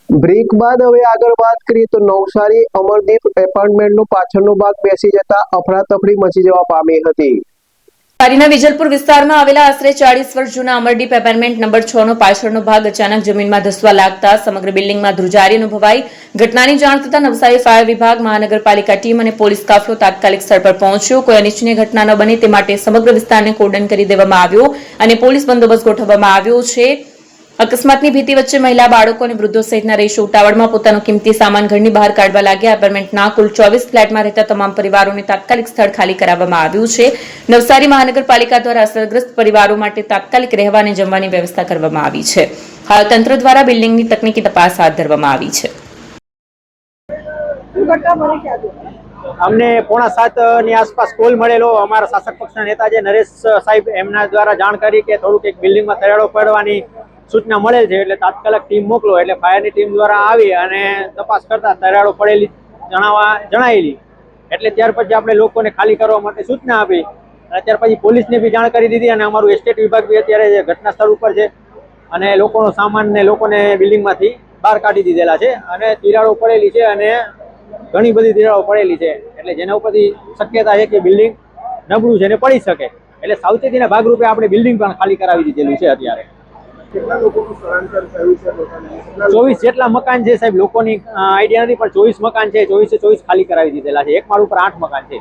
Break બાદ હવે આગળ વાત કરીએ તો નવસારી અમરદીપ એપાર્ટમેન્ટનો પાછળનો ભાગ બેસી જતા અફરાતફરી મચી જવા પામી હતી। નવસારીના વિજલપુર વિસ્તારમાં આવેલા આશરે 40 વર્ષ જૂના અમરદીપ એપાર્ટમેન્ટ નંબર 6 નો પાછળનો ભાગ અચાનક જમીનમાં ધસવા લાગતા સમગ્ર બિલ્ડિંગમાં ધ્રુજારી અનુભવાઈ। ઘટનાની જાણ થતાં નવસારી ફાયર વિભાગ, મહાનગરપાલિકા ટીમ અને પોલીસ કાફલો તાત્કાલિક સ્થળ પર પહોંચ્યો। કોઈ અનિચ્છનીય ઘટના ન બને તે માટે સમગ્ર વિસ્તારને કોર્ડન કરી દેવામાં આવ્યો અને પોલીસ બંદોબસ્ત ગોઠવવામાં આવ્યો છે। અકસ્માતની ભીતિ વચ્ચે મહિલા, બાળકો અને વૃદ્ધો સહિતના રહીશો ઉતાવળમાં પોતાનો કિંમતી સામાન ઘરની બહાર કાઢવા લાગ્યા। એપાર્ટમેન્ટના કુલ 24 ફ્લેટમાં રહેતા તમામ પરિવારોને તાત્કાલિક સ્થળ ખાલી કરાવવામાં આવ્યું છે। નવસારી મહાનગરપાલિકા દ્વારા અસરગ્રસ્ત પરિવારો માટે તાત્કાલિક રહેવા અને જમવાની વ્યવસ્થા કરવામાં આવી છે। હાલ તંત્ર દ્વારા બિલ્ડિંગની તકનીકી તપાસ હાથ ધરવામાં આવી છે। અમને 6:45 ની આસપાસ કોલ મળેલો અમારા શાસક પક્ષના નેતા જે નરેશ સાહેબ એમના દ્વારા જાણ કરી કે થોડુંક એક બિલ્ડિંગમાં તળાવ પડવાની સૂચના મળેલ છે, એટલે તાત્કાલિક ટીમ મોકલો। એટલે ફાયરની ટીમ દ્વારા આવી અને તપાસ કરતા તરાડો પડેલી જણાયેલી, એટલે ત્યાર પછી આપણે લોકોને ખાલી કરવા માટે સૂચના આપી અને ત્યાર પછી પોલીસને બી જાણ કરી દીધી અને અમારું એસ્ટેટ વિભાગ બી અત્યારે ઘટના સ્થળ ઉપર છે અને લોકોનો સામાન ને લોકોને બિલ્ડિંગમાંથી બહાર કાઢી દીધેલા છે અને તિરાડો પડેલી છે અને ઘણી બધી તિરાડો પડેલી છે, એટલે જેના ઉપરથી શક્યતા છે કે બિલ્ડિંગ નબળું છે ને પડી શકે, એટલે સાવચેતીના ભાગરૂપે આપણે બિલ્ડિંગ પણ ખાલી કરાવી દીધેલું છે। અત્યારે 24 જેટલા મકાન છે સાહેબ, લોકોની આઈડિયા નથી પણ 24 મકાન છે, 24 ખાલી કરાવી દીધેલા છે। એક માળ ઉપર 8 મકાન છે।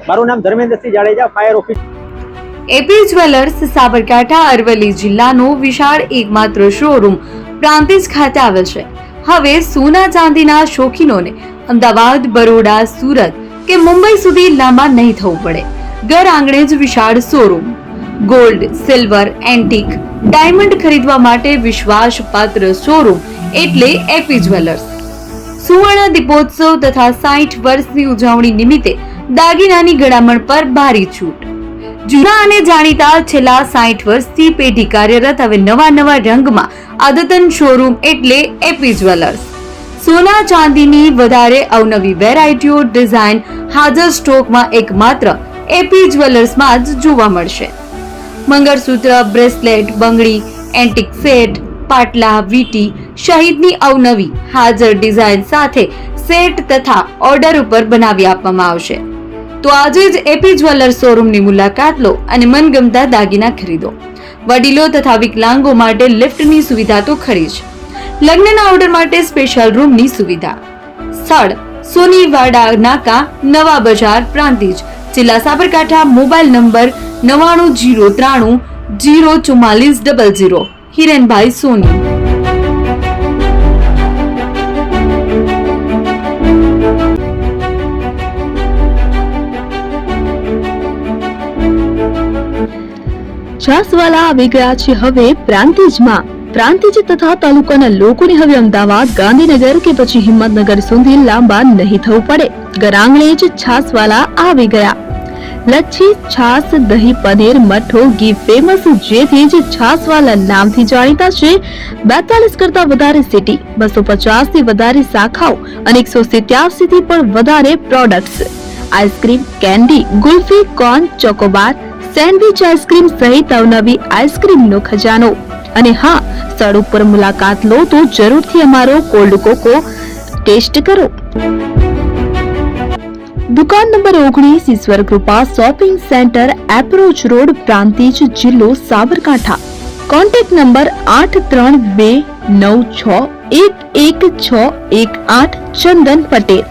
મારું નામ Dharmendrasinh Jadeja, fire office. AP jewellers Sabarkantha Aravalli જિલ્લાનો વિશાળ એકમાત્ર શોરૂમ પ્રાંતિજ ખાતે આવેલ છે। હવે સોના ચાંદીના શોખીનોને અમદાવાદ, બરોડા, સુરત કે મુંબઈ સુધી લાંબા નહીં થવું પડે। ઘર આંગણે જ વિશાળ showroom. Gold, silver, antique, diamond ખરીદવા માટે વિશ્વાસપાત્ર શોરૂમ એટલે એપી જ્વેલર્સ। સુવર્ણ દીપોત્સવ તથા 60 વર્ષની ઉજવણી નિમિત્તે દાગીનાની ગળામણ પર ભારી છૂટ। જૂના અને જાણીતા છેલ્લા 60 વર્ષથી પેઢી કાર્યરત હવે નવા રંગમાં અદ્યતન શોરૂમ એટલે એપી જ્વેલર્સ। સોના ચાંદીની વધારે અવનવી વેરાયટીઓ, ડિઝાઇન હાજર સ્ટોકમાં એકમાત્ર એપી જ્વેલર્સમાં જ જોવા મળશે। મંગળસૂત્ર, બ્રેસલેટ, બંગડી, એન્ટિક સેટ, પાટલા, વીટી સહિતની અવનવી હાજર ડિઝાઇન સાથે સેટ તથા ઓર્ડર ઉપર બનાવી આપવામાં આવશે। તો આજે જ એપી જ્વેલર્સ શોરૂમની મુલાકાત લો અને મનગમતા દાગીના ખરીદો। વડીલો તથા વિકલાંગો માટે લિફ્ટની સુવિધા તો ખરી જ, લગ્નના ઓર્ડર માટે સ્પેશિયલ રૂમની સુવિધા। સ્થળ સોનીવાડા નાકા, નવા બજાર, પ્રાંતિજ, જિલ્લા સાબરકાંઠા। Mobile number 9903 04400। હિરેનભાઈ સોની। છાસવાલા આવી ગયા છે હવે પ્રાંતિજમાં। પ્રાંતિજ તથા તાલુકાના લોકોને હવે અમદાવાદ, ગાંધીનગર કે પછી હિંમતનગર સુધી લાંબા નહીં થવું પડે। ઘર આંગણે જ છાસવાલા આવી ગયા। લચ્છી, છાસ, દહીં, પનીર, મઠો, ઘી ફેમસ, જેથી જ છાસવાલા નામથી જાણીતા છે। 42 કરતા વધારે સિટી, 250 થી વધારે શાખાઓ અને 187 થી પણ વધારે products. Ice cream, candy, kulfi, corn, Chocobar, sandwich ice cream સહિત અવનવી આઈસ્ક્રીમનો ખજાનો। અને હા, સ્થળ ઉપર મુલાકાત લો તો જરૂરથી અમારો કોલ્ડ કોકો ટેસ્ટ કરો। દુકાન number 19, Ishwar Krupa shopping centre, approach road, Prantij, જિલ્લો સાબરકાંઠા। Contact number 8329611618 Chandan Patel.